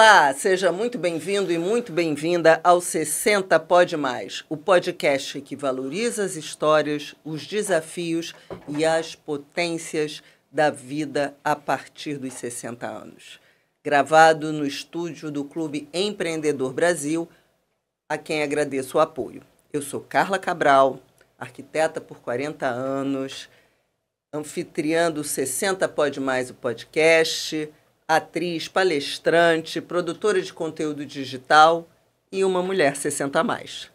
Olá, seja muito bem-vindo e muito bem-vinda ao 60 Pode Mais, o podcast que valoriza as histórias, os desafios e as potências da vida a partir dos 60 anos. Gravado no estúdio do Clube Empreendedor Brasil, a quem agradeço o apoio. Eu sou Carla Cabral, arquiteta por 40 anos, anfitriã do 60 Pode Mais, o podcast, atriz, palestrante, produtora de conteúdo digital e uma mulher 60+.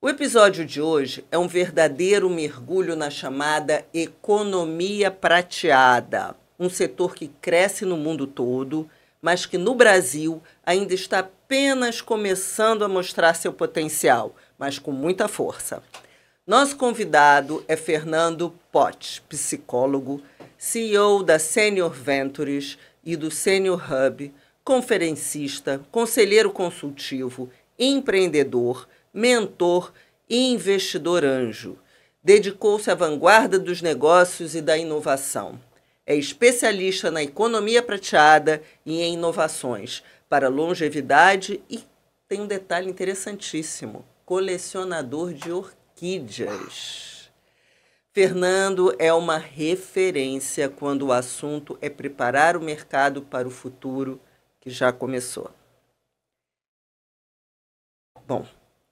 O episódio de hoje é um verdadeiro mergulho na chamada economia prateada, um setor que cresce no mundo todo, mas que no Brasil ainda está apenas começando a mostrar seu potencial, mas com muita força. Nosso convidado é Fernando Poth, psicólogo, CEO da Senior Ventures e do Senior Hub, conferencista, conselheiro consultivo, empreendedor, mentor e investidor anjo. Dedicou-se à vanguarda dos negócios e da inovação. É especialista na economia prateada e em inovações para longevidade e tem um detalhe interessantíssimo, colecionador de orquídeas. Fernando é uma referência quando o assunto é preparar o mercado para o futuro que já começou. Bom,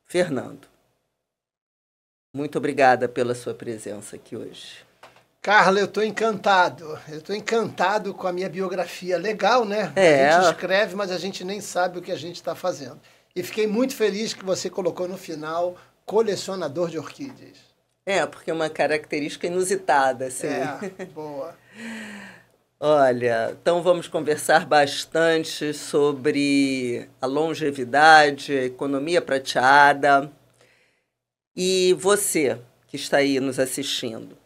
Fernando, muito obrigada pela sua presença aqui hoje. Carla, eu estou encantado. Eu estou encantado com a minha biografia. Legal, né? É. A gente escreve, mas a gente nem sabe o que a gente está fazendo. E fiquei muito feliz que você colocou no final colecionador de orquídeas. É, porque é uma característica inusitada, assim. É, boa. Olha, então vamos conversar bastante sobre a longevidade, a economia prateada. E você, que está aí nos assistindo,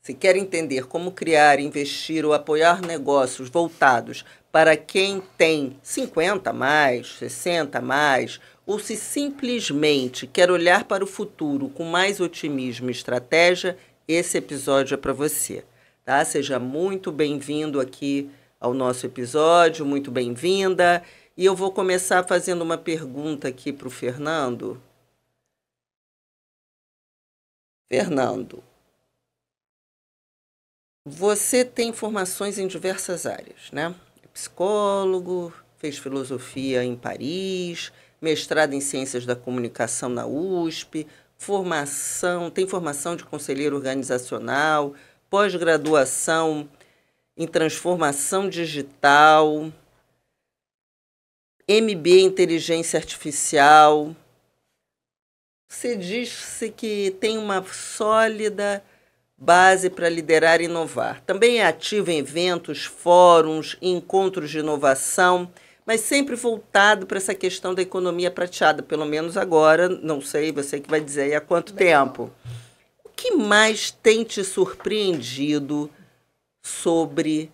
se quer entender como criar, investir ou apoiar negócios voltados para quem tem 50 mais, 60 mais, ou se simplesmente quer olhar para o futuro com mais otimismo e estratégia, esse episódio é para você. Tá? Seja muito bem-vindo aqui ao nosso episódio, muito bem-vinda. E eu vou começar fazendo uma pergunta aqui para o Fernando. Fernando, você tem formações em diversas áreas, né? É psicólogo, fez filosofia em Paris, mestrado em Ciências da Comunicação na USP, tem formação de conselheiro organizacional, pós-graduação em Transformação Digital, MBA em Inteligência Artificial. Você disse que tem uma sólida base para liderar e inovar. Também é ativo em eventos, fóruns, encontros de inovação, mas sempre voltado para essa questão da economia prateada, pelo menos agora, não sei, você que vai dizer aí há quanto tempo. O que mais tem te surpreendido sobre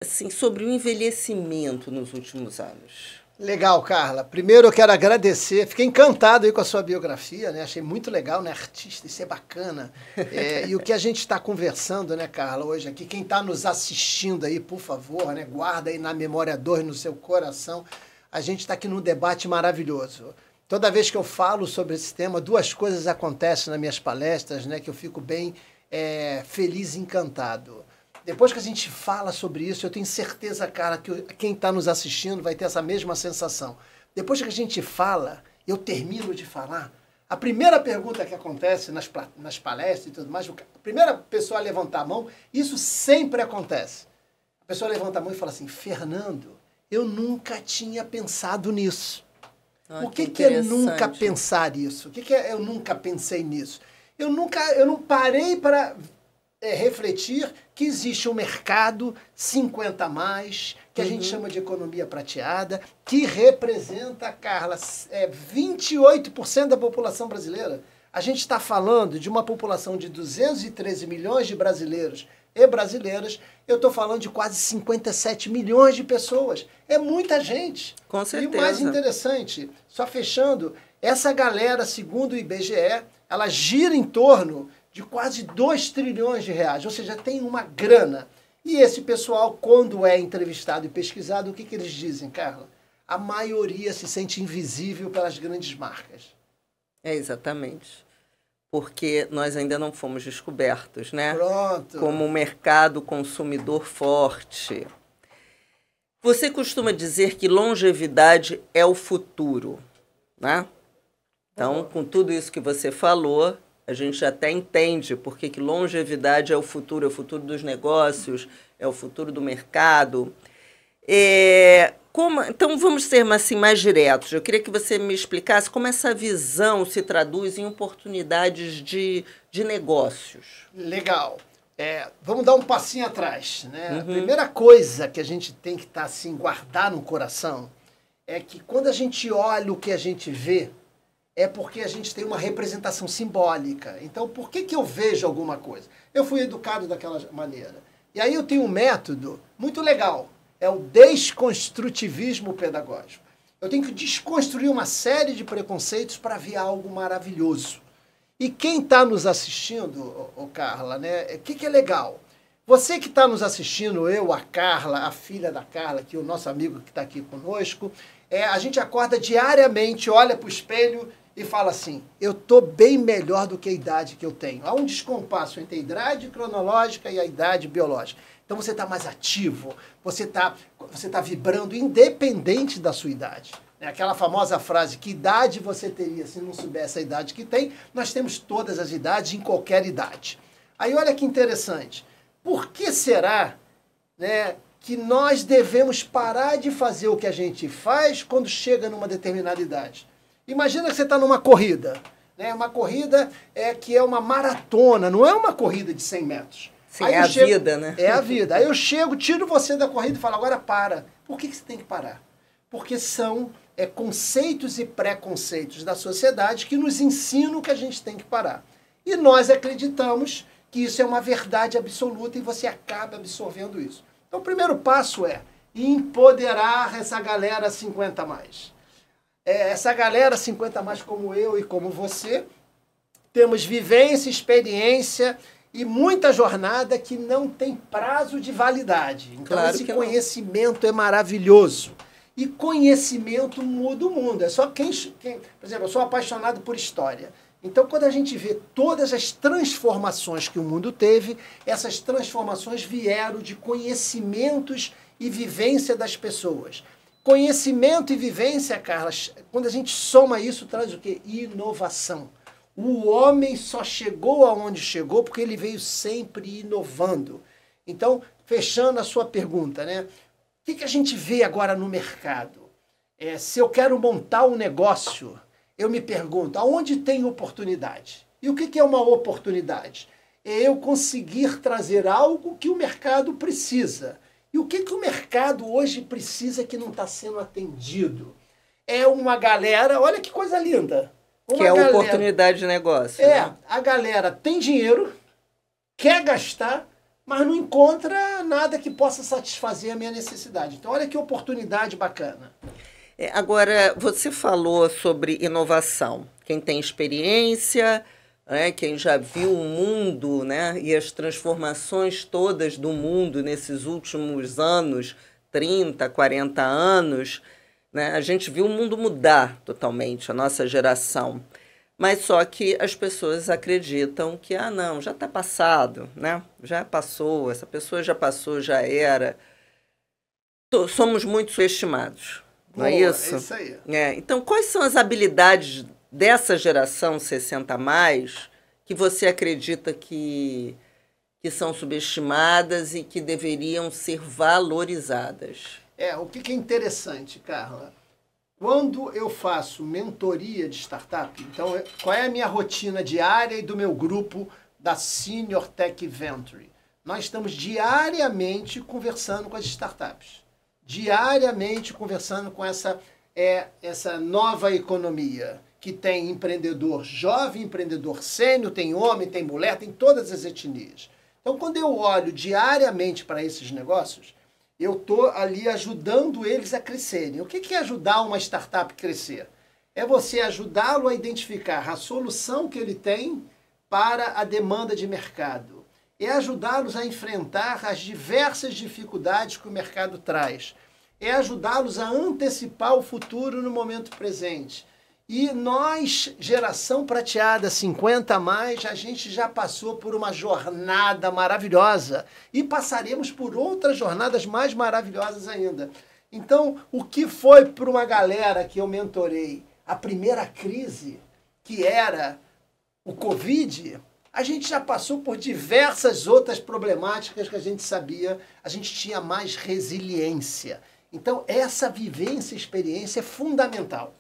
o envelhecimento nos últimos anos? Legal, Carla. Primeiro eu quero agradecer, fiquei encantado aí com a sua biografia, né? Achei muito legal, né? Artista, isso é bacana. E o que a gente está conversando, né, Carla, hoje aqui, quem está nos assistindo aí, por favor, né? Guarda aí na memória dor no seu coração. A gente está aqui num debate maravilhoso. Toda vez que eu falo sobre esse tema, duas coisas acontecem nas minhas palestras, né? Que eu fico bem feliz e encantado. Depois que a gente fala sobre isso, eu tenho certeza, cara, que quem está nos assistindo vai ter essa mesma sensação. Depois que a gente fala, eu termino de falar, a primeira pergunta que acontece nas palestras e tudo mais, a primeira pessoa a levantar a mão, isso sempre acontece. A pessoa levanta a mão e fala assim, Fernando, eu nunca tinha pensado nisso. O que é nunca pensar isso? O que é eu nunca pensei nisso? Eu não parei para refletir que existe um mercado 50 mais, que a gente chama de economia prateada, que representa, Carla, 28% da população brasileira. A gente está falando de uma população de 213 milhões de brasileiros e brasileiras, eu estou falando de quase 57 milhões de pessoas. É muita gente. Com certeza. E o mais interessante, só fechando, essa galera, segundo o IBGE, ela gira em torno de quase 2 trilhões de reais, ou seja, tem uma grana. E esse pessoal, quando é entrevistado e pesquisado, o que eles dizem, Carla? A maioria se sente invisível pelas grandes marcas. Exatamente. Porque nós ainda não fomos descobertos, né? Pronto. Como um mercado consumidor forte. Você costuma dizer que longevidade é o futuro, né? Então, com tudo isso que você falou, a gente até entende porque que longevidade é o futuro dos negócios, é o futuro do mercado. Então, vamos ser assim, mais diretos. Eu queria que você me explicasse como essa visão se traduz em oportunidades de negócios. Legal. Vamos dar um passinho atrás, né? A primeira coisa que a gente tem que estar assim, guardar no coração é que quando a gente olha o que a gente vê, é porque a gente tem uma representação simbólica. Então, por que eu vejo alguma coisa? Eu fui educado daquela maneira. E aí eu tenho um método muito legal. É o desconstrutivismo pedagógico. Eu tenho que desconstruir uma série de preconceitos para ver algo maravilhoso. E quem está nos assistindo, Carla, né? O que é legal? Você que está nos assistindo, eu, a Carla, a filha da Carla, que é o nosso amigo que está aqui conosco, a gente acorda diariamente, olha para o espelho e fala assim, eu estou bem melhor do que a idade que eu tenho. Há um descompasso entre a idade cronológica e a idade biológica. Então você está mais ativo, você tá vibrando independente da sua idade. Aquela famosa frase, que idade você teria se não soubesse a idade que tem? Nós temos todas as idades em qualquer idade. Aí olha que interessante. Por que será, né, que nós devemos parar de fazer o que a gente faz quando chega numa determinada idade? Imagina que você está numa corrida. Né? Uma corrida que é uma maratona, não é uma corrida de 100 metros. Sim, aí a vida, né? É a vida. Aí eu chego, tiro você da corrida e falo, agora para. Por que você tem que parar? Porque são conceitos e preconceitos da sociedade que nos ensinam que a gente tem que parar. E nós acreditamos que isso é uma verdade absoluta e você acaba absorvendo isso. Então o primeiro passo é empoderar essa galera 50 a mais. Essa galera 50 a mais como eu e como você, temos vivência, experiência e muita jornada que não tem prazo de validade. Então claro esse conhecimento é maravilhoso. E conhecimento muda o mundo. É só quem... Por exemplo, eu sou apaixonado por história. Então, quando a gente vê todas as transformações que o mundo teve, essas transformações vieram de conhecimentos e vivência das pessoas. Conhecimento e vivência, Carla, quando a gente soma isso, traz o quê? Inovação. O homem só chegou aonde chegou porque ele veio sempre inovando. Então, fechando a sua pergunta, né? O que a gente vê agora no mercado? Se eu quero montar um negócio, eu me pergunto, aonde tem oportunidade? E o que é uma oportunidade? É eu conseguir trazer algo que o mercado precisa. E o que o mercado hoje precisa que não está sendo atendido? É uma galera, olha que coisa linda. Que é a oportunidade de negócio. Né? A galera tem dinheiro, quer gastar, mas não encontra nada que possa satisfazer a minha necessidade. Então, olha que oportunidade bacana. Agora, você falou sobre inovação. Quem tem experiência, né, quem já viu o mundo, né, e as transformações todas do mundo nesses últimos anos, 30, 40 anos, né, a gente viu o mundo mudar totalmente, a nossa geração. Mas só que as pessoas acreditam que, não, já está passado, né? Já passou, essa pessoa já passou, já era. Somos muito subestimados, não é isso? É isso aí. Então, quais são as habilidades dessa geração 60 a mais que você acredita que são subestimadas e que deveriam ser valorizadas? O que é interessante, Carla? Quando eu faço mentoria de startup, então qual é a minha rotina diária e do meu grupo da Senior Tech Venture? Nós estamos diariamente conversando com as startups. Diariamente conversando com essa nova economia, que tem empreendedor jovem, empreendedor sênior, tem homem, tem mulher, tem todas as etnias. Então, quando eu olho diariamente para esses negócios, eu estou ali ajudando eles a crescerem. O que é ajudar uma startup a crescer? É você ajudá-lo a identificar a solução que ele tem para a demanda de mercado. é ajudá-los a enfrentar as diversas dificuldades que o mercado traz, é ajudá-los a antecipar o futuro no momento presente. E nós, geração prateada 50 a mais, a gente já passou por uma jornada maravilhosa e passaremos por outras jornadas mais maravilhosas ainda. Então, o que foi para uma galera que eu mentorei a primeira crise, que era o Covid, a gente já passou por diversas outras problemáticas que a gente sabia, a gente tinha mais resiliência. Então, essa vivência e experiência é fundamental.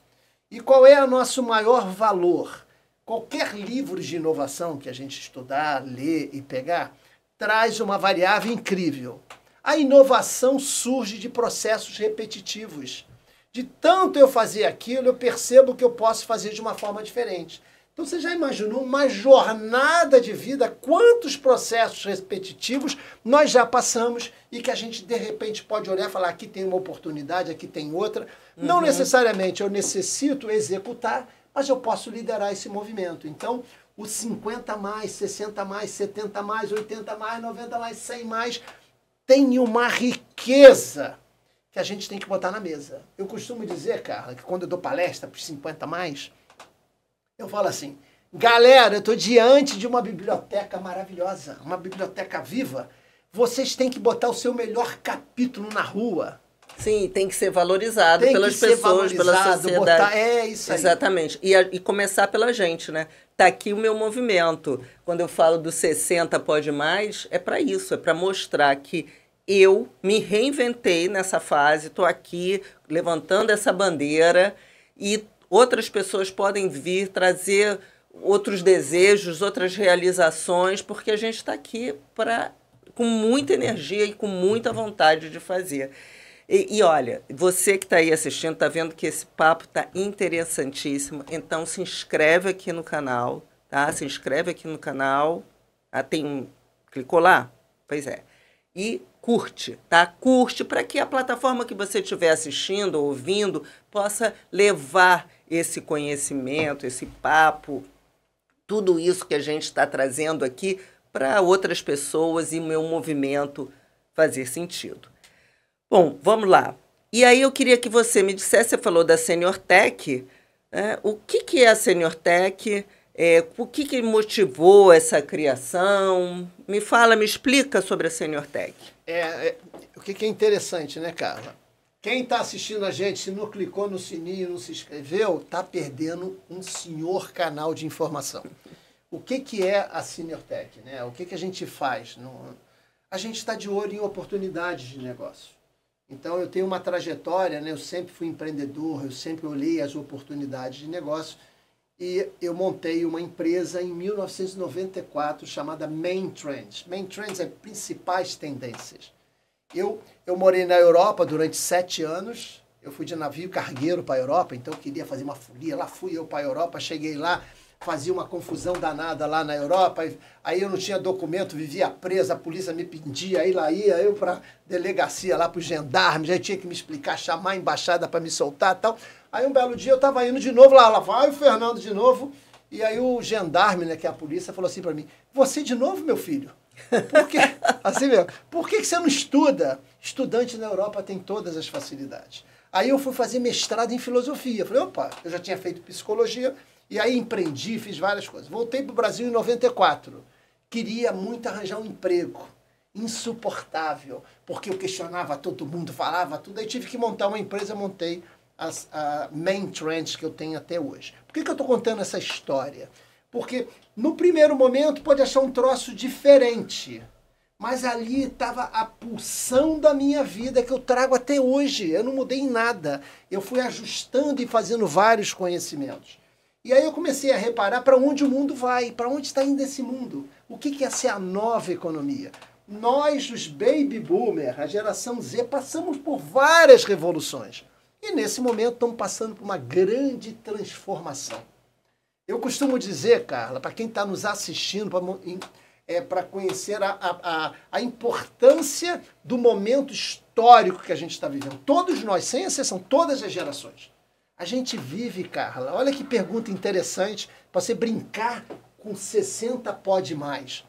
E qual é o nosso maior valor? Qualquer livro de inovação que a gente estudar, ler e pegar, traz uma variável incrível. A inovação surge de processos repetitivos. De tanto eu fazer aquilo, eu percebo que eu posso fazer de uma forma diferente. Então você já imaginou uma jornada de vida, quantos processos repetitivos nós já passamos e que a gente de repente pode olhar e falar, aqui tem uma oportunidade, aqui tem outra. Não necessariamente eu necessito executar, mas eu posso liderar esse movimento. Então, os 50 mais, 60 mais, 70 mais, 80 mais, 90 mais, 100 mais, tem uma riqueza que a gente tem que botar na mesa. Eu costumo dizer, Carla, que quando eu dou palestra para os 50 mais, eu falo assim, galera, eu estou diante de uma biblioteca maravilhosa, uma biblioteca viva, vocês têm que botar o seu melhor capítulo na rua. Sim, tem que ser valorizado pelas pessoas, pela sociedade. Botar, é isso aí. Exatamente. E começar pela gente, né? Tá aqui o meu movimento. Quando eu falo do 60 pode mais, é para isso, é para mostrar que eu me reinventei nessa fase, estou aqui levantando essa bandeira e outras pessoas podem vir trazer outros desejos, outras realizações, porque a gente está aqui com muita energia e com muita vontade de fazer. E olha, você que está aí assistindo, está vendo que esse papo está interessantíssimo, então se inscreve aqui no canal, tá? Se inscreve aqui no canal, clicou lá? Pois é. E curte, tá? Curte para que a plataforma que você estiver assistindo ou ouvindo possa levar esse conhecimento, esse papo, tudo isso que a gente está trazendo aqui para outras pessoas e o meu movimento fazer sentido. Bom, vamos lá. E aí eu queria que você me dissesse, você falou da Senior Tech, o que é a Senior Tech? O que motivou essa criação? Me explica sobre a Senior Tech. O que é interessante, né, Carla? Quem está assistindo a gente, se não clicou no sininho, não se inscreveu, está perdendo um senhor canal de informação. O que é a Senior Tech? Né? O que a gente faz? A gente está de olho em oportunidades de negócio. Então, eu tenho uma trajetória, né? Eu sempre fui empreendedor, eu sempre olhei as oportunidades de negócio e eu montei uma empresa em 1994 chamada Main Trends. Main Trends é principais tendências. Eu morei na Europa durante 7 anos, eu fui de navio cargueiro para a Europa, então eu queria fazer uma folia, lá fui eu para a Europa, cheguei lá, fazia uma confusão danada lá na Europa, aí eu não tinha documento, vivia preso, a polícia me pedia, aí lá ia eu para delegacia, lá para os gendarmes, aí tinha que me explicar, chamar a embaixada para me soltar e tal. Aí um belo dia eu estava indo de novo, lá vai o Fernando de novo, e aí o gendarme, né, que é a polícia, falou assim para mim, você de novo, meu filho? Por quê? Assim mesmo, por que você não estuda? Estudante na Europa tem todas as facilidades. Aí eu fui fazer mestrado em filosofia, falei, opa, eu já tinha feito psicologia, e aí empreendi, fiz várias coisas. Voltei para o Brasil em 94. Queria muito arranjar um emprego. Insuportável. Porque eu questionava todo mundo, falava tudo. Aí tive que montar uma empresa, montei a Main Trends que eu tenho até hoje. Por que eu estou contando essa história? Porque no primeiro momento pode achar um troço diferente. Mas ali estava a pulsão da minha vida que eu trago até hoje. Eu não mudei em nada. Eu fui ajustando e fazendo vários conhecimentos. E aí eu comecei a reparar para onde o mundo vai, para onde está indo esse mundo. O que é ser a nova economia? Nós, os baby boomer, a geração Z, passamos por várias revoluções. E nesse momento estamos passando por uma grande transformação. Eu costumo dizer, Carla, para quem está nos assistindo, para conhecer a importância do momento histórico que a gente está vivendo. Todos nós, sem exceção, todas as gerações. A gente vive, Carla, olha que pergunta interessante para você brincar com 60 pode mais.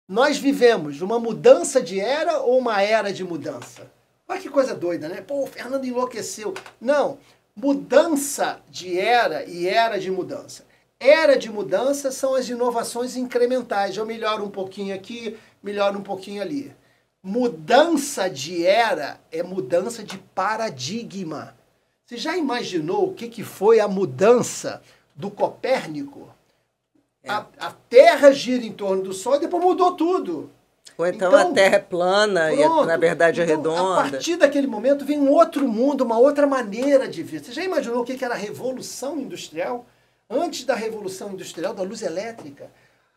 Nós vivemos uma mudança de era ou uma era de mudança? Olha que coisa doida, né? Pô, o Fernando enlouqueceu. Não, mudança de era e era de mudança. Era de mudança são as inovações incrementais. Eu melhoro um pouquinho aqui, melhoro um pouquinho ali. Mudança de era é mudança de paradigma. Você já imaginou o que foi a mudança do Copérnico? A Terra gira em torno do Sol e depois mudou tudo. Ou então a Terra é plana pronto, e na verdade é redonda. A partir daquele momento vem um outro mundo, uma outra maneira de ver. Você já imaginou o que era a Revolução Industrial? Antes da Revolução Industrial, da luz elétrica,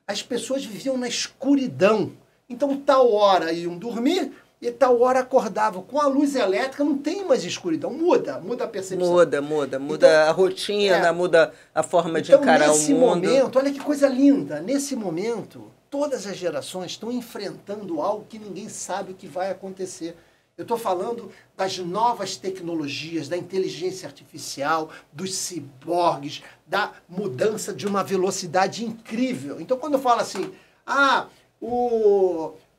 as pessoas viviam na escuridão. Então, tal hora iam dormir e tal hora acordavam. Com a luz elétrica não tem mais escuridão. Muda a percepção. Muda então, a rotina, muda a forma de encarar o mundo. Nesse momento, olha que coisa linda, nesse momento, todas as gerações estão enfrentando algo que ninguém sabe o que vai acontecer. Eu estou falando das novas tecnologias, da inteligência artificial, dos ciborgues, da mudança de uma velocidade incrível. Então, quando eu falo assim,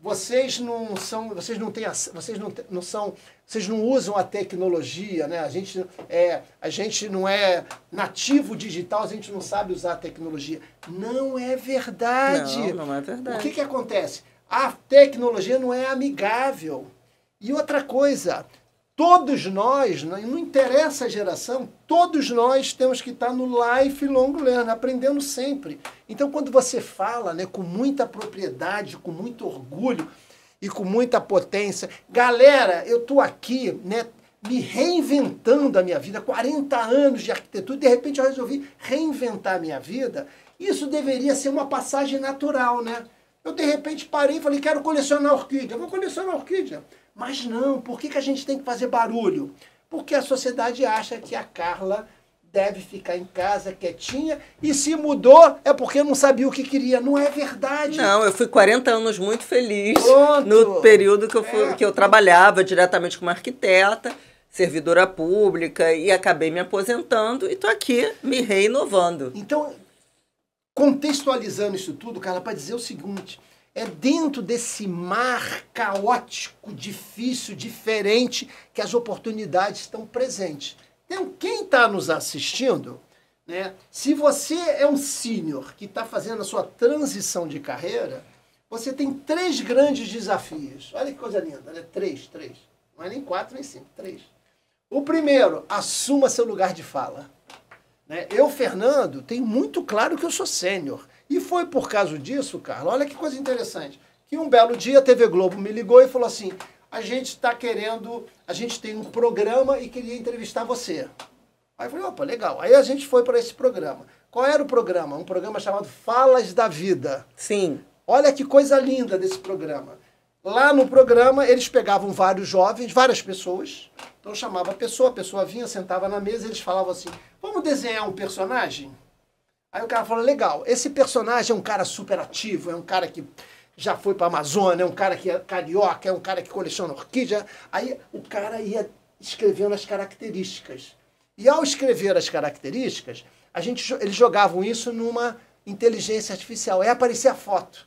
vocês não usam a tecnologia, né? A gente não é nativo digital, a gente não sabe usar a tecnologia. Não é verdade. Não é verdade. O que acontece? A tecnologia não é amigável. E outra coisa, todos nós, não interessa a geração, todos nós temos que estar no lifelong learning, aprendendo sempre. Então, quando você fala, né, com muita propriedade, com muito orgulho e com muita potência, galera, eu estou aqui, né, me reinventando a minha vida, 40 anos de arquitetura, de repente eu resolvi reinventar a minha vida, isso deveria ser uma passagem natural, né? Eu, de repente, parei e falei, quero colecionar orquídea, eu vou colecionar orquídea. Mas não, por que a gente tem que fazer barulho? Porque a sociedade acha que a Carla deve ficar em casa quietinha e se mudou é porque não sabia o que queria. Não é verdade. Não, eu fui 40 anos muito feliz. Pronto. No período que eu trabalhava diretamente como arquiteta, servidora pública e acabei me aposentando e estou aqui me reinovando. Então, contextualizando isso tudo, Carla, para dizer o seguinte... É dentro desse mar caótico, difícil, diferente, que as oportunidades estão presentes. Então, quem está nos assistindo, né, se você é um sênior que está fazendo a sua transição de carreira, você tem 3 grandes desafios. Olha que coisa linda, né? 3. Não é nem 4, nem 5, 3. O primeiro, assuma seu lugar de fala. Né? Eu, Fernando, tenho muito claro que eu sou sênior. E foi por causa disso, Carla, olha que coisa interessante, que um belo dia a TV Globo me ligou e falou assim, a gente tem um programa e queria entrevistar você. Aí eu falei, opa, legal. Aí a gente foi para esse programa. Qual era o programa? Um programa chamado Falas da Vida. Sim. Olha que coisa linda desse programa. Lá no programa, eles pegavam vários jovens, várias pessoas, então chamava a pessoa vinha, sentava na mesa e eles falavam assim, vamos desenhar um personagem? Aí o cara falou, legal, esse personagem é um cara super ativo, é um cara que já foi para a Amazônia, é um cara que é carioca, é um cara que coleciona orquídea. Aí o cara ia escrevendo as características. E ao escrever as características, eles jogavam isso numa inteligência artificial. Aí aparecia a foto.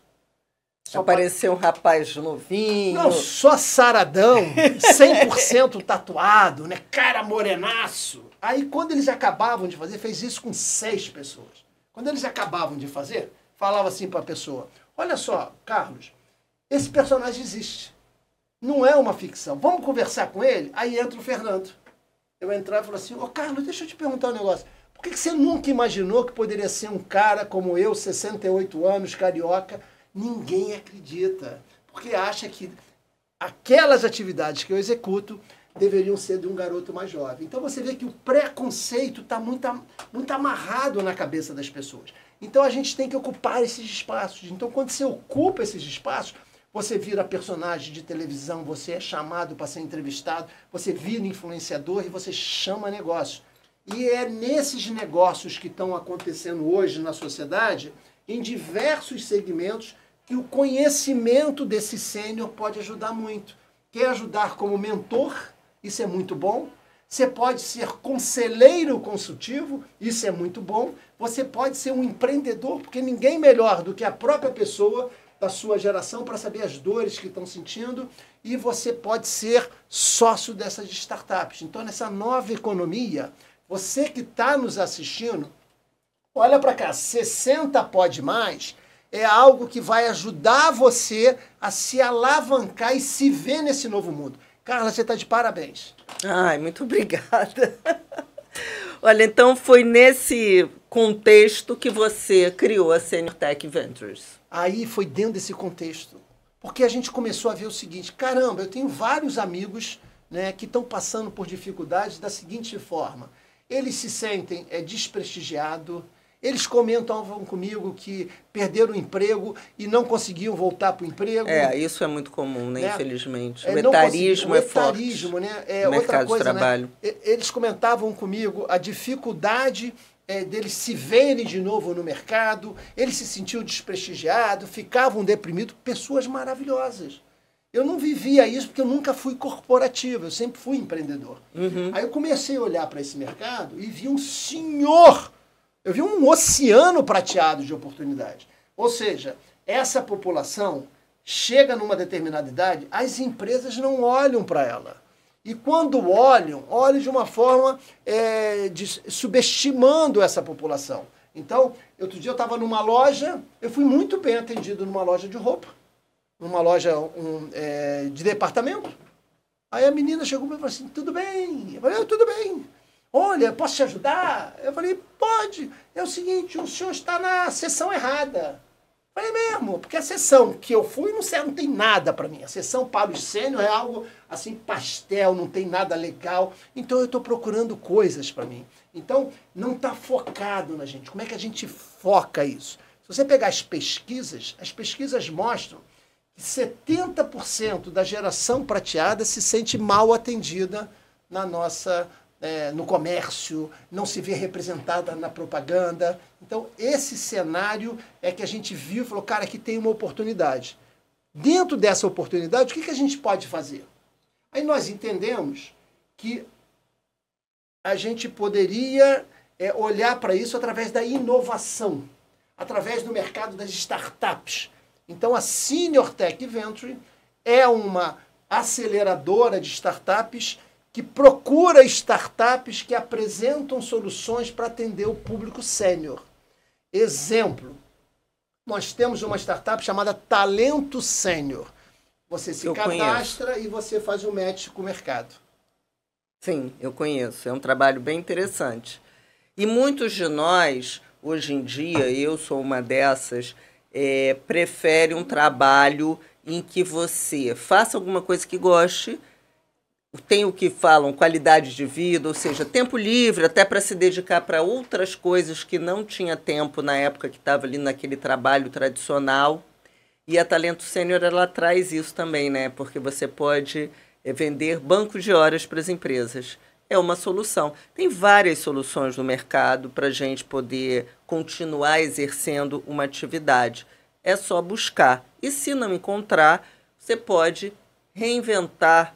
Apareceu um rapaz novinho. Não, só saradão, 100% tatuado, né? Cara morenaço. Aí quando eles acabavam de fazer, fez isso com 6 pessoas. Quando eles acabavam de fazer, falava assim para a pessoa, olha só, Carlos, esse personagem existe. Não é uma ficção. Vamos conversar com ele? Aí entra o Fernando. Eu entrava e falava assim, Carlos, deixa eu te perguntar um negócio. Por que você nunca imaginou que poderia ser um cara como eu, 68 anos, carioca? Ninguém acredita. Porque acha que aquelas atividades que eu executo deveriam ser de um garoto mais jovem. Então você vê que o preconceito está muito amarrado na cabeça das pessoas. Então a gente tem que ocupar esses espaços. Então quando você ocupa esses espaços, você vira personagem de televisão, você é chamado para ser entrevistado, você vira influenciador e você chama negócio. E é nesses negócios que estão acontecendo hoje na sociedade, em diversos segmentos, que o conhecimento desse sênior pode ajudar muito. Quer ajudar como mentor? Isso é muito bom. Você pode ser conselheiro consultivo, isso é muito bom. Você pode ser um empreendedor, porque ninguém melhor do que a própria pessoa da sua geração para saber as dores que estão sentindo e você pode ser sócio dessas startups. Então, nessa nova economia, você que está nos assistindo, olha para cá, 60 Pode Mais é algo que vai ajudar você a se alavancar e se ver nesse novo mundo. Carla, você está de parabéns. Ai, muito obrigada. Olha, então foi nesse contexto que você criou a Senior Tech Ventures. Aí foi dentro desse contexto. Porque a gente começou a ver o seguinte, caramba, eu tenho vários amigos, né, que estão passando por dificuldades da seguinte forma. Eles se sentem desprestigiados, eles comentam comigo que perderam o emprego e não conseguiam voltar para o emprego. Isso é muito comum, né? Infelizmente. O etarismo é forte né? no mercado de trabalho. Né? Eles comentavam comigo a dificuldade deles se verem de novo no mercado, eles se sentiam desprestigiados, ficavam deprimidos, pessoas maravilhosas. Eu não vivia isso porque eu nunca fui corporativo, eu sempre fui empreendedor. Uhum. Aí eu comecei a olhar para esse mercado e vi eu vi um oceano prateado de oportunidade. Ou seja, essa população chega numa determinada idade, as empresas não olham para ela. E quando olham de uma forma subestimando essa população. Então, outro dia eu estava numa loja, eu fui muito bem atendido numa loja de roupa, numa loja de departamento. Aí a menina chegou e falou assim, tudo bem? Eu falei, tudo bem. Olha, posso te ajudar? Eu falei, pode. É o seguinte, o senhor está na sessão errada. Eu falei mesmo, porque a sessão que eu fui não tem nada para mim. A sessão para os sênior é algo assim, pastel, não tem nada legal. Então eu estou procurando coisas para mim. Então não está focado na gente. Como é que a gente foca isso? Se você pegar as pesquisas mostram que 70% da geração prateada se sente mal atendida na nossa no comércio, não se vê representada na propaganda. Então, esse cenário é que a gente viu e falou, cara, aqui tem uma oportunidade. Dentro dessa oportunidade, o que a gente pode fazer? Aí nós entendemos que a gente poderia olhar para isso através da inovação, através do mercado das startups. Então, a Senior Tech Venture é uma aceleradora de startups que procura startups que apresentam soluções para atender o público sênior. Exemplo, nós temos uma startup chamada Talento Sênior. Você se cadastra e você faz um match com o mercado. Sim, eu conheço. É um trabalho bem interessante. E muitos de nós, hoje em dia, eu sou uma dessas, prefere um trabalho em que você faça alguma coisa que goste, tem o que falam qualidade de vida, ou seja, tempo livre até para se dedicar para outras coisas que não tinha tempo na época que estava ali naquele trabalho tradicional. E a Talento Sênior, ela traz isso também, né? Porque você pode vender banco de horas para as empresas. É uma solução. Tem várias soluções no mercado para a gente poder continuar exercendo uma atividade. É só buscar. E se não encontrar, você pode reinventar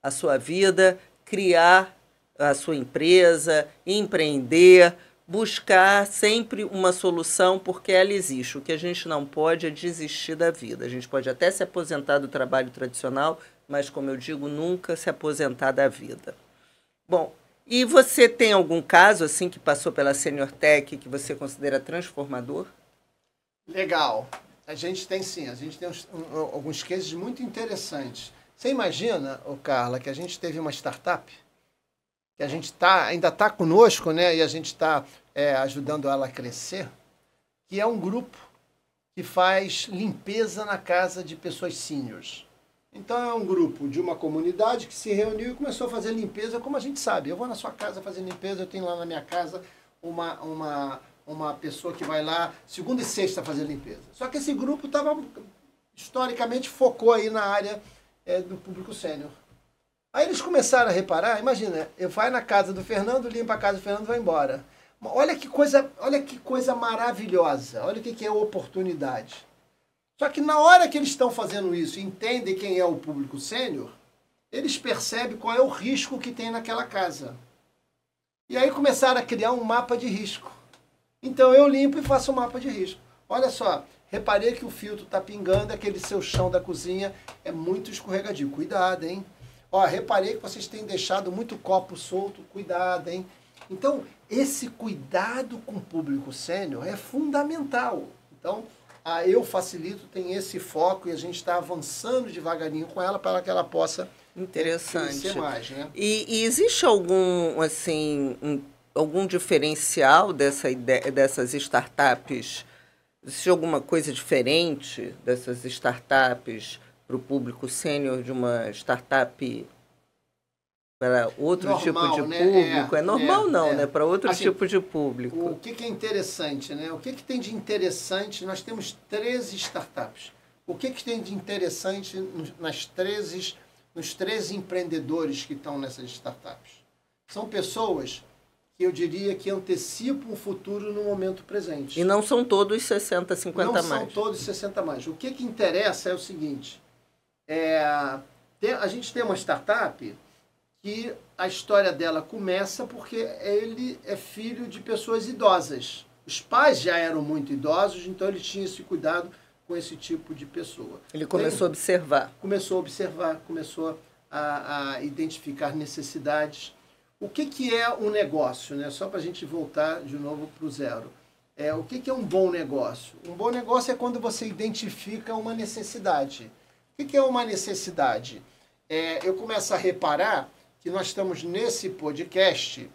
a sua vida, criar a sua empresa, empreender, buscar sempre uma solução, porque ela existe. O que a gente não pode é desistir da vida. A gente pode até se aposentar do trabalho tradicional, mas, como eu digo, nunca se aposentar da vida. Bom, e você tem algum caso assim que passou pela Senior Tech que você considera transformador? Legal. A gente tem sim, a gente tem alguns cases muito interessantes. Você imagina, Carla, que a gente teve uma startup, que a gente ainda está conosco, né, e a gente está ajudando ela a crescer, que é um grupo que faz limpeza na casa de pessoas seniors. Então é um grupo de uma comunidade que se reuniu e começou a fazer limpeza, como a gente sabe. Eu vou na sua casa fazer limpeza, eu tenho lá na minha casa uma pessoa que vai lá segunda e sexta fazer limpeza. Só que esse grupo historicamente focou aí na área do público sênior. Aí eles começaram a reparar, imagina, eu vou na casa do Fernando, limpo a casa do Fernando e vai embora. Olha que coisa maravilhosa, olha o que é oportunidade. Só que na hora que eles estão fazendo isso e entendem quem é o público sênior, eles percebem qual é o risco que tem naquela casa. E aí começaram a criar um mapa de risco. Então eu limpo e faço um mapa de risco. Olha só, reparei que o filtro está pingando, aquele seu chão da cozinha é muito escorregadio. Cuidado, hein? Ó, reparei que vocês têm deixado muito copo solto. Cuidado, hein? Então, esse cuidado com o público sênior é fundamental. Então, a Eu Facilito tem esse foco e a gente está avançando devagarinho com ela para que ela possa crescer mais, né? E existe algum, assim, algum diferencial dessa ideia, dessas startups? Existe alguma coisa diferente dessas startups para o público sênior de uma startup para outro normal, tipo de né? público? É normal né? Para outro assim, tipo de público. O que é interessante, né? O que tem de interessante? Nós temos 13 startups. O que tem de interessante nos 13 empreendedores que estão nessas startups? São pessoas que eu diria que antecipam o futuro no momento presente. E não são todos 60, 50 mais. Não são todos 60 mais. O que interessa é o seguinte, a gente tem uma startup que a história dela começa porque ele é filho de pessoas idosas. Os pais já eram muito idosos, então ele tinha esse cuidado com esse tipo de pessoa. Ele começou a observar. Começou a observar, começou a identificar necessidades. O que é um negócio, né? Só para a gente voltar de novo para o zero. O que é um bom negócio? Um bom negócio é quando você identifica uma necessidade. O que é uma necessidade? Eu começo a reparar que nós estamos nesse podcast,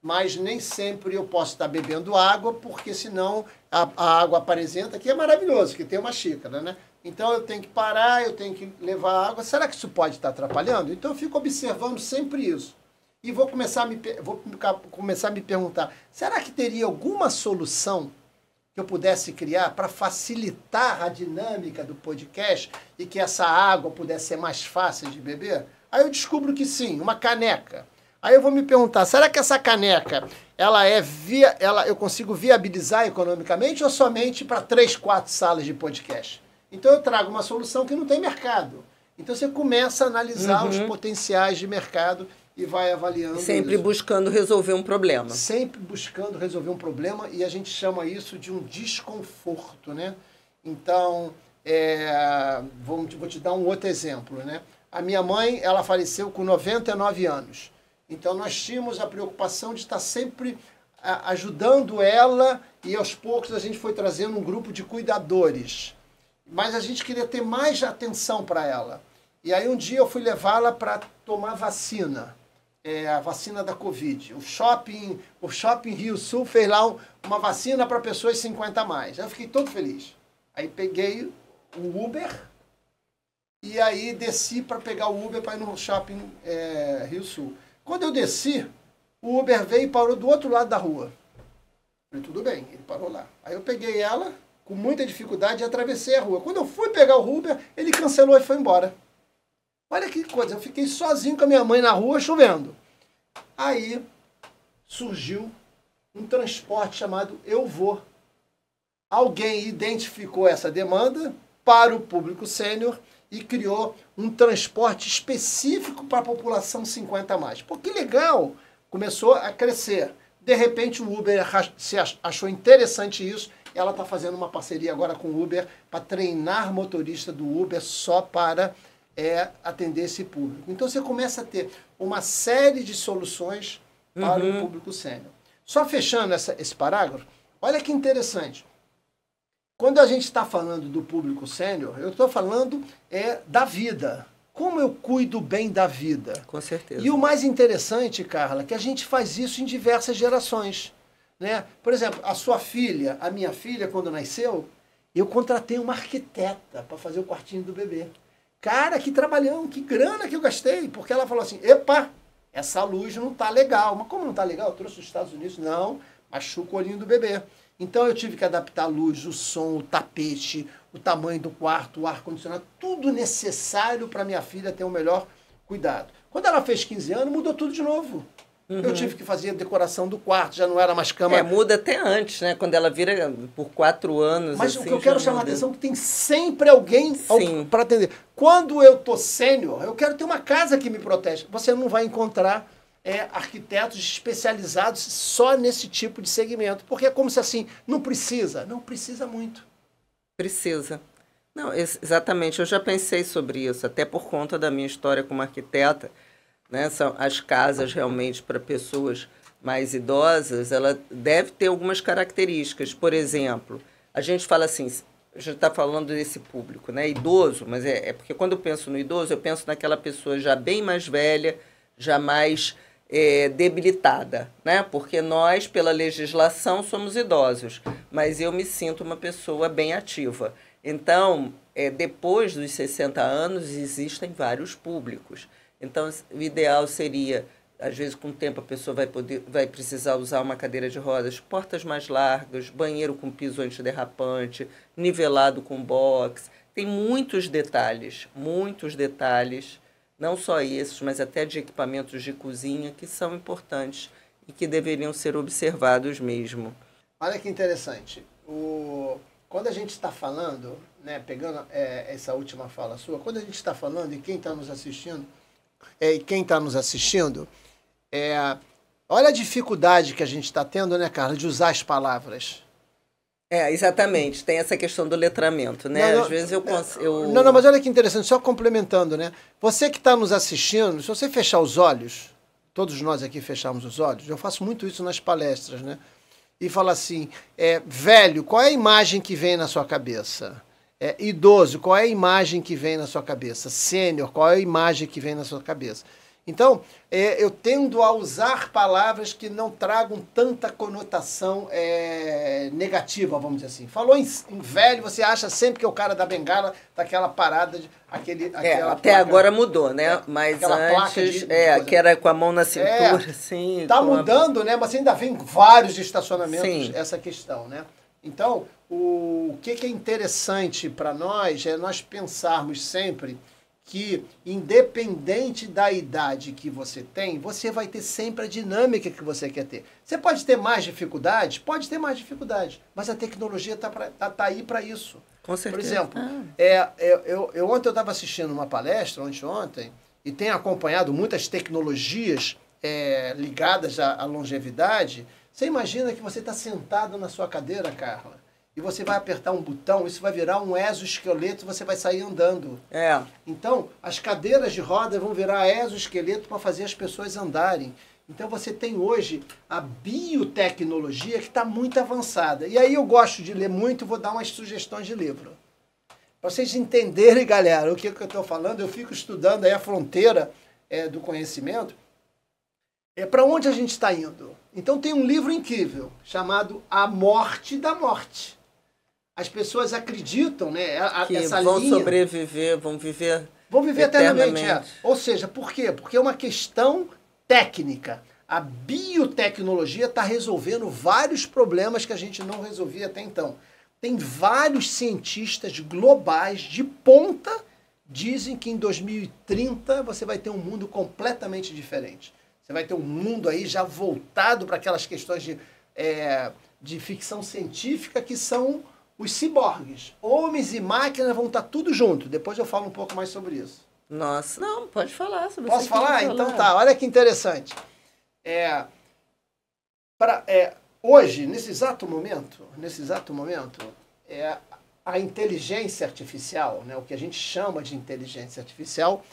mas nem sempre eu posso estar bebendo água, porque senão a água apresenta, que é maravilhoso, que tem uma xícara, né? Então eu tenho que parar, eu tenho que levar água. Será que isso pode estar atrapalhando? Então eu fico observando sempre isso. E vou começar a me perguntar, será que teria alguma solução que eu pudesse criar para facilitar a dinâmica do podcast e que essa água pudesse ser mais fácil de beber? Aí eu descubro que sim, uma caneca. Aí eu vou me perguntar, será que essa caneca eu consigo viabilizar economicamente ou somente para 3, 4 salas de podcast? Então eu trago uma solução que não tem mercado. Então você começa a analisar os potenciais de mercado e vai avaliando. Sempre isso. Buscando resolver um problema. Sempre buscando resolver um problema, e a gente chama isso de um desconforto, né? Então, vou te dar um outro exemplo, né? A minha mãe, ela faleceu com 99 anos. Então, nós tínhamos a preocupação de estar sempre ajudando ela, e aos poucos a gente foi trazendo um grupo de cuidadores. Mas a gente queria ter mais atenção para ela. E aí um dia eu fui levá-la para tomar vacina. A vacina da Covid. O shopping Rio Sul fez lá uma vacina para pessoas 50 a mais. Eu fiquei todo feliz. Aí peguei o Uber e aí desci para pegar o Uber para ir no shopping Rio Sul. Quando eu desci, o Uber veio e parou do outro lado da rua. Falei, tudo bem, ele parou lá. Aí eu peguei ela, com muita dificuldade, e atravessei a rua. Quando eu fui pegar o Uber, ele cancelou e foi embora. Olha que coisa, eu fiquei sozinho com a minha mãe na rua, chovendo. Aí surgiu um transporte chamado Eu Vou. Alguém identificou essa demanda para o público sênior e criou um transporte específico para a população 50 a mais. Pô, que legal! Começou a crescer. De repente o Uber achou interessante isso. Ela está fazendo uma parceria agora com o Uber para treinar motorista do Uber só para atender esse público. Então você começa a ter uma série de soluções para o público sênior. Só fechando esse parágrafo, olha que interessante. Quando a gente está falando do público sênior, eu estou falando da vida. Como eu cuido bem da vida. Com certeza. E o mais interessante, Carla, é que a gente faz isso em diversas gerações. Né? Por exemplo, a minha filha, quando nasceu, eu contratei uma arquiteta para fazer o quartinho do bebê. Cara, que trabalhão, que grana que eu gastei. Porque ela falou assim, epa, essa luz não tá legal. Mas como não tá legal? Eu trouxe dos Estados Unidos. Não, machuca o olhinho do bebê. Então eu tive que adaptar a luz, o som, o tapete, o tamanho do quarto, o ar-condicionado, tudo necessário para minha filha ter o melhor cuidado. Quando ela fez 15 anos, mudou tudo de novo. Eu tive que fazer a decoração do quarto, já não era mais cama. Muda até antes, né? Quando ela vira por 4 anos. Mas assim, o que eu quero chamar a atenção é que tem sempre alguém para atender. Quando eu tô sênior, eu quero ter uma casa que me protege. Você não vai encontrar arquitetos especializados só nesse tipo de segmento. Porque é como se assim, não precisa muito. Precisa. Não, exatamente, eu já pensei sobre isso, até por conta da minha história como arquiteta, né? São as casas realmente para pessoas mais idosas, ela deve ter algumas características. Por exemplo, a gente fala assim, a gente está falando desse público, né? Idoso, mas é porque quando eu penso no idoso, eu penso naquela pessoa já bem mais velha, já mais debilitada, né? Porque nós, pela legislação, somos idosos, mas eu me sinto uma pessoa bem ativa. Então, depois dos 60 anos, existem vários públicos. Então, o ideal seria, às vezes, com o tempo, a pessoa vai precisar usar uma cadeira de rodas, portas mais largas, banheiro com piso antiderrapante, nivelado com box. Tem muitos detalhes, não só esses, mas até de equipamentos de cozinha, que são importantes e que deveriam ser observados mesmo. Olha que interessante. Quando a gente está falando, né, pegando essa última fala sua, quando a gente está falando, e quem está nos assistindo, olha a dificuldade que a gente está tendo, né, Carla, de usar as palavras. Exatamente. Tem essa questão do letramento, né? Às vezes eu... Não, mas olha que interessante, só complementando, né? Você que está nos assistindo, se você fechar os olhos, todos nós aqui fechamos os olhos, eu faço muito isso nas palestras, né? E fala assim, velho, qual é a imagem que vem na sua cabeça? Idoso, qual é a imagem que vem na sua cabeça? Sênior, qual é a imagem que vem na sua cabeça? Então, eu tendo a usar palavras que não tragam tanta conotação negativa, vamos dizer assim. Falou em velho, você acha sempre que é o cara da bengala, daquela parada, aquela até placa, agora mudou, né? Mas antes, que era com a mão na cintura, assim. Tá mudando, né? Mas ainda vem vários estacionamentos, essa questão, né? Então, o que é interessante para nós é nós pensarmos sempre que, independente da idade que você tem, você vai ter sempre a dinâmica que você quer ter. Você pode ter mais dificuldades? Pode ter mais dificuldades, mas a tecnologia tá aí para isso. Com certeza. Por exemplo, ontem eu estava assistindo uma palestra, ontem, e tenho acompanhado muitas tecnologias ligadas à longevidade. Você imagina que você está sentado na sua cadeira, Carla, e você vai apertar um botão, isso vai virar um exoesqueleto e você vai sair andando. Então, as cadeiras de roda vão virar exoesqueleto para fazer as pessoas andarem. Então, você tem hoje a biotecnologia que está muito avançada. E aí eu gosto de ler muito, vou dar umas sugestões de livro. Para vocês entenderem, galera, o que eu estou falando, eu fico estudando aí a fronteira do conhecimento. Para onde a gente está indo? Então, tem um livro incrível chamado A Morte da Morte. As pessoas acreditam, né? Que essa vão linha, sobreviver, vão viver eternamente. Ou seja, por quê? Porque é uma questão técnica. A biotecnologia está resolvendo vários problemas que a gente não resolvia até então. Tem vários cientistas globais de ponta dizem que em 2030 você vai ter um mundo completamente diferente. Você vai ter um mundo aí já voltado para aquelas questões de ficção científica que são os ciborgues. Homens e máquinas vão estar tudo junto. Depois eu falo um pouco mais sobre isso. Nossa, não, pode falar. Se você Posso falar? Então tá, olha que interessante. Hoje, nesse exato momento, a inteligência artificial, né, o que a gente chama de inteligência artificial,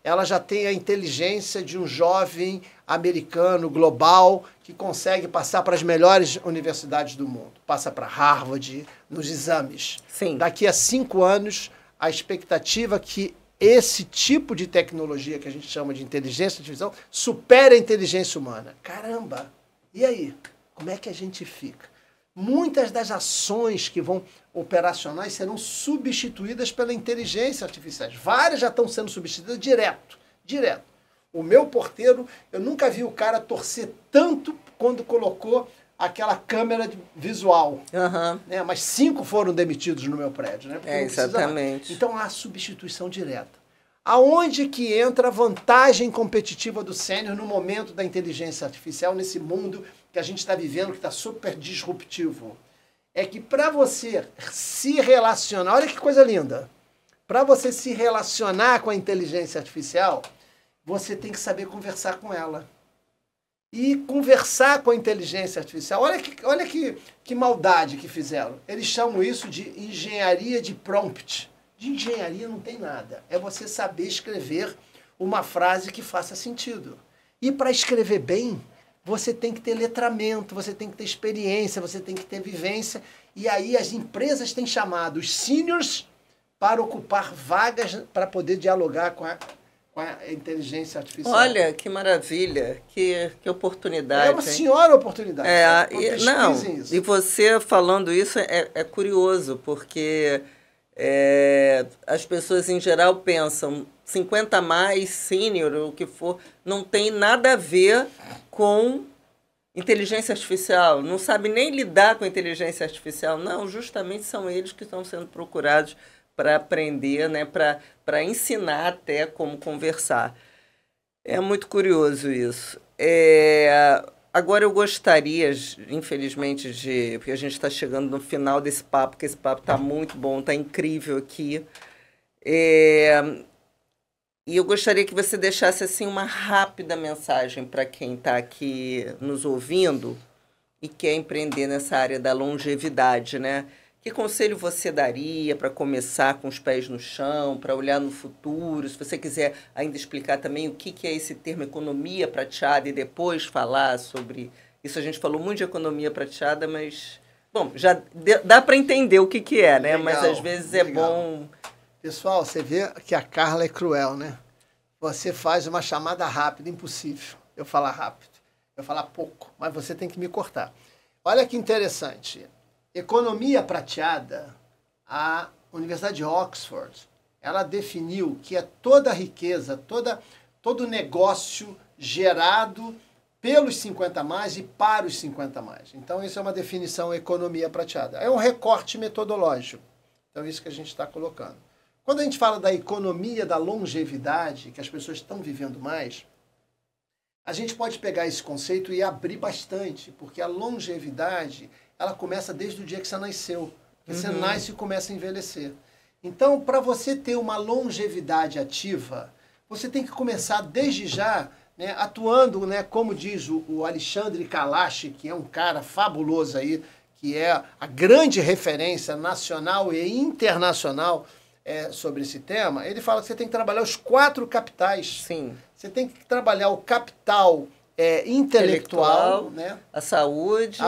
ela já tem a inteligência de um jovem americano global que consegue passar para as melhores universidades do mundo. Passa para Harvard nos exames. Sim. Daqui a 5 anos, a expectativa é que esse tipo de tecnologia que a gente chama de inteligência artificial supere a inteligência humana. Caramba! E aí? Como é que a gente fica? Muitas das ações que vão operacionais serão substituídas pela inteligência artificial. Várias já estão sendo substituídas direto. O meu porteiro, eu nunca vi o cara torcer tanto quando colocou aquela câmera visual. Né? Mas 5 foram demitidos no meu prédio. Né? Exatamente. Então há substituição direta. Aonde que entra a vantagem competitiva do sênior no momento da inteligência artificial, nesse mundo que a gente está vivendo, que está super disruptivo? É que para você se relacionar, olha que coisa linda, para você se relacionar com a inteligência artificial, você tem que saber conversar com ela. e conversar com a inteligência artificial. Olha que maldade que fizeram. Eles chamam isso de engenharia de prompt. De engenharia não tem nada. É você saber escrever uma frase que faça sentido. E para escrever bem, você tem que ter letramento, você tem que ter experiência, você tem que ter vivência. E aí as empresas têm chamado os seniors para ocupar vagas para poder dialogar com a inteligência artificial. Olha, que maravilha, que oportunidade. É uma senhora oportunidade. Não, isso. E você falando isso é curioso, porque as pessoas em geral pensam 50 mais, sênior, o que for, não tem nada a ver com inteligência artificial, não sabe nem lidar com a inteligência artificial. Não, justamente são eles que estão sendo procurados para aprender, né, para ensinar até como conversar. É muito curioso isso. Agora eu gostaria, infelizmente, porque a gente está chegando no final desse papo, porque esse papo está muito bom, está incrível aqui. E eu gostaria que você deixasse assim uma rápida mensagem para quem está aqui nos ouvindo e quer empreender nessa área da longevidade, né? Que conselho você daria para começar com os pés no chão, para olhar no futuro? Se você quiser ainda explicar também o que é esse termo economia prateada e depois falar sobre isso. A gente falou muito de economia prateada, mas, bom, já dá para entender o que é, né? Legal, mas às vezes é bom... Pessoal, você vê que a Carla é cruel, né? Você faz uma chamada rápida, impossível eu falar rápido, eu falar pouco, mas você tem que me cortar. Olha que interessante. Economia prateada, a Universidade de Oxford, ela definiu que é toda a riqueza, todo negócio gerado pelos 50 mais e para os 50 mais. Então, isso é uma definição economia prateada. É um recorte metodológico. Então, isso que a gente está colocando. Quando a gente fala da economia da longevidade, que as pessoas estão vivendo mais, a gente pode pegar esse conceito e abrir bastante, porque a longevidade... ela começa desde o dia que você nasceu. Você nasce e começa a envelhecer. Então, para você ter uma longevidade ativa, você tem que começar desde já, né, atuando, né, como diz o Alexandre Kalash, que é um cara fabuloso aí, que é a grande referência nacional e internacional sobre esse tema. Ele fala que você tem que trabalhar os 4 capitais. Sim. Você tem que trabalhar o capital intelectual, né? A saúde.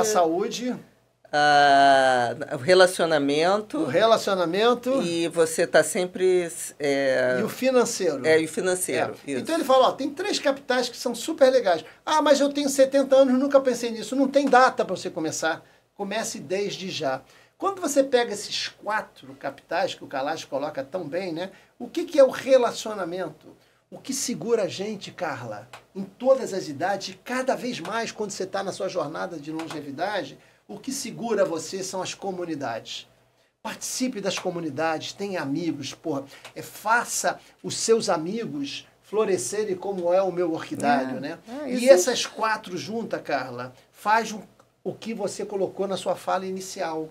O relacionamento. O relacionamento. E você está sempre... E o financeiro. E o financeiro. Isso. Então ele fala, tem 3 capitais que são super legais. Ah, mas eu tenho 70 anos e nunca pensei nisso. Não tem data para você começar. Comece desde já. Quando você pega esses 4 capitais que o Kalash coloca tão bem, né? O que é o relacionamento? O que segura a gente, Carla, em todas as idades, cada vez mais quando você está na sua jornada de longevidade... o que segura você são as comunidades. Participe das comunidades, tenha amigos, porra. Faça os seus amigos florescerem como é o meu orquidário, né? E essas 4 juntas, Carla, faz o que você colocou na sua fala inicial.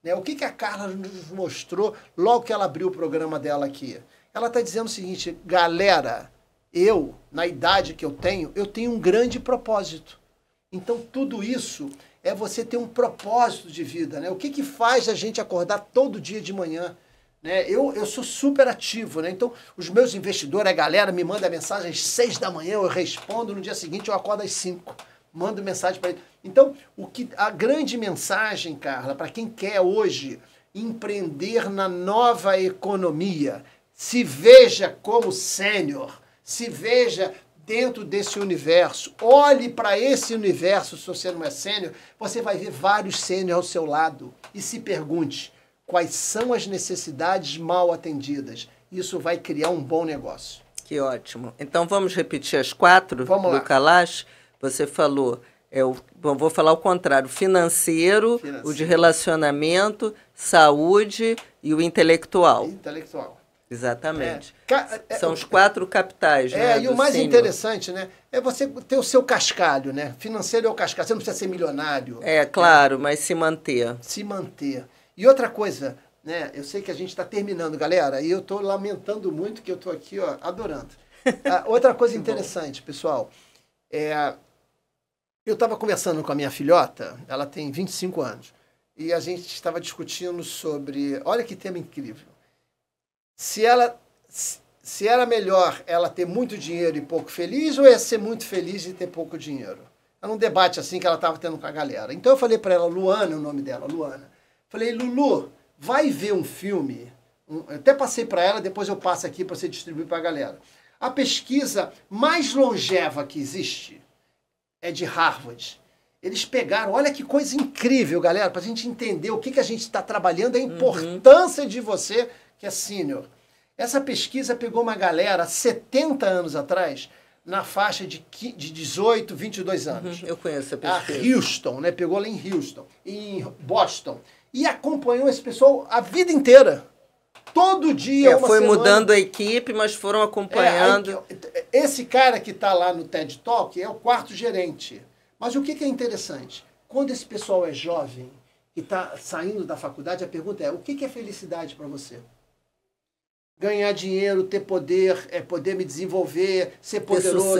Né? O que a Carla nos mostrou logo que ela abriu o programa dela aqui? Ela está dizendo o seguinte, galera, eu, na idade que eu tenho um grande propósito. Então, tudo isso... é você ter um propósito de vida, né? O que faz a gente acordar todo dia de manhã? Né? Eu sou super ativo, né? Então, os meus investidores, a galera me manda mensagem às 6 da manhã, eu respondo, no dia seguinte eu acordo às 5, mando mensagem para ele. Então, a grande mensagem, Carla, para quem quer hoje empreender na nova economia, se veja como sênior, se veja... dentro desse universo, olhe para esse universo, se você não é sênior, você vai ver vários sênior ao seu lado e se pergunte quais são as necessidades mal atendidas. Isso vai criar um bom negócio. Que ótimo. Então vamos repetir as 4 do Kalash. Você falou, vou falar o contrário, financeiro, o de relacionamento, saúde e o intelectual. Intelectual. Exatamente. São os 4 capitais, né? E o mais interessante, né? É você ter o seu cascalho, né? Financeiro é o cascalho. Você não precisa ser milionário. Claro, mas se manter. Se manter. E outra coisa, né? Eu sei que a gente está terminando, galera, e eu estou lamentando muito que eu estou aqui, ó, adorando. Outra coisa interessante, pessoal, Eu estava conversando com a minha filhota, ela tem 25 anos, e a gente estava discutindo sobre, olha que tema incrível, se era melhor ela ter muito dinheiro e pouco feliz, ou ia ser muito feliz e ter pouco dinheiro. Era um debate assim que ela estava tendo com a galera. Então eu falei para ela, Luana, o nome dela, Luana. Falei, Lulu, vai ver um filme. Eu até passei para ela, depois eu passo aqui para você distribuir para a galera. A pesquisa mais longeva que existe é de Harvard. Eles pegaram, olha que coisa incrível, galera, para a gente entender o que a gente está trabalhando, a importância de você que é sênior. Essa pesquisa pegou uma galera 70 anos atrás, na faixa de 18, 22 anos. Eu conheço a pesquisa. A Houston, né? Pegou lá em Houston, em Boston. E acompanhou esse pessoal a vida inteira. Todo dia, uma foi semana. Mudando a equipe, mas foram acompanhando. Esse cara que está lá no TED Talk é o quarto gerente. Mas o que é interessante? Quando esse pessoal é jovem e está saindo da faculdade, a pergunta é, o que é felicidade para você? Ganhar dinheiro, ter poder, poder me desenvolver, ser poderoso,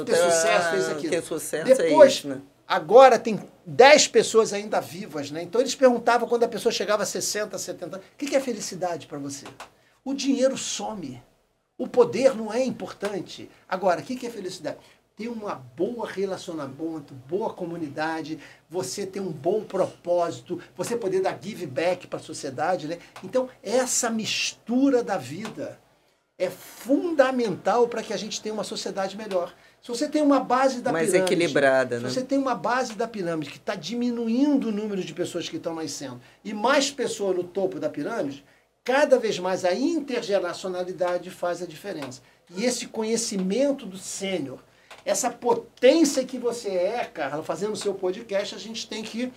ter sucesso, fez aquilo. Ter sucesso. Depois, é isso, né? Agora tem 10 pessoas ainda vivas, né? Então eles perguntavam quando a pessoa chegava a 60, 70 anos, o que é felicidade para você? O dinheiro some. O poder não é importante. Agora, o que é felicidade? Ter uma boa relacionamento, boa comunidade, você ter um bom propósito, você poder dar give back para a sociedade, né? Então, essa mistura da vida é fundamental para que a gente tenha uma sociedade melhor. Se você tem uma base da mais pirâmide, equilibrada, né? Se você tem uma base da pirâmide que está diminuindo o número de pessoas que estão nascendo e mais pessoas no topo da pirâmide, cada vez mais a intergeracionalidade faz a diferença. E esse conhecimento do sênior, essa potência que você é, Carla, fazendo o seu podcast, a gente tem que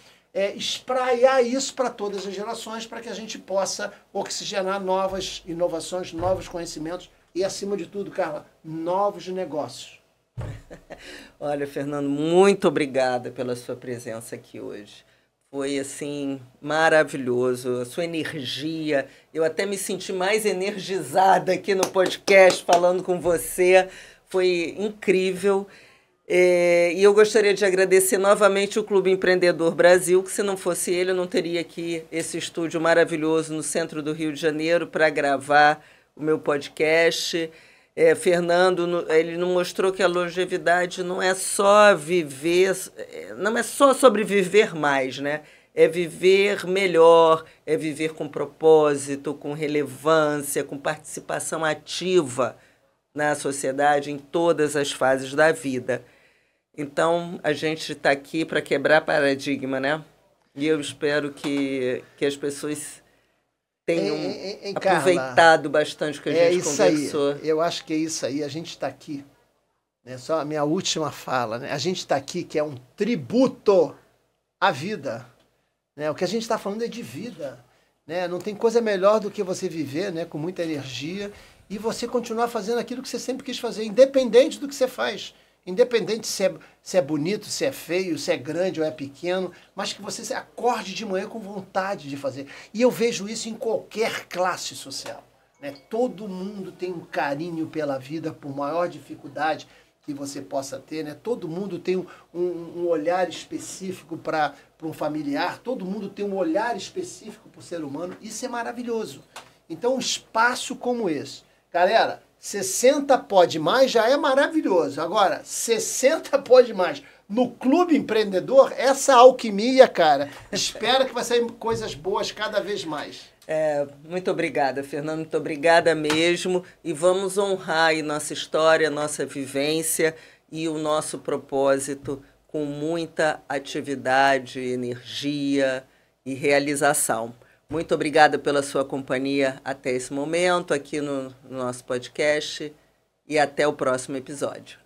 espraiar isso para todas as gerações, para que a gente possa oxigenar novas inovações, novos conhecimentos e, acima de tudo, Carla, novos negócios. Olha, Fernando, muito obrigada pela sua presença aqui hoje. Foi, assim, maravilhoso. A sua energia. Eu até me senti mais energizada aqui no podcast falando com você. Foi incrível. E eu gostaria de agradecer novamente o Clube Empreendedor Brasil, que se não fosse ele, eu não teria aqui esse estúdio maravilhoso no centro do Rio de Janeiro para gravar o meu podcast. Fernando, ele nos mostrou que a longevidade não é só viver, não é só sobre viver mais, né? É viver melhor, é viver com propósito, com relevância, com participação ativa na sociedade em todas as fases da vida. Então, a gente está aqui para quebrar paradigma, né? E eu espero que as pessoas tenham aproveitado bastante o que a gente conversou. Aí. Eu acho que é isso aí. A gente está aqui, né? Só a minha última fala, né? A gente está aqui que é um tributo à vida. Né? O que a gente está falando é de vida. Né? Não tem coisa melhor do que você viver, né? Com muita energia e você continuar fazendo aquilo que você sempre quis fazer, independente do que você faz. Independente se é bonito, se é feio, se é grande ou é pequeno, mas que você acorde de manhã com vontade de fazer. E eu vejo isso em qualquer classe social. Né? Todo mundo tem um carinho pela vida, por maior dificuldade que você possa ter. Né? Todo mundo tem um olhar específico para um familiar, todo mundo tem um olhar específico para o ser humano. Isso é maravilhoso. Então, um espaço como esse. Galera, 60 pode mais já é maravilhoso. Agora, 60 pode mais. No Clube Empreendedor, essa alquimia, cara, espero que vai sair coisas boas cada vez mais. Muito obrigada, Fernando. Muito obrigada mesmo. E vamos honrar aí nossa história, nossa vivência e o nosso propósito com muita atividade, energia e realização. Muito obrigada pela sua companhia até esse momento aqui no nosso podcast e até o próximo episódio.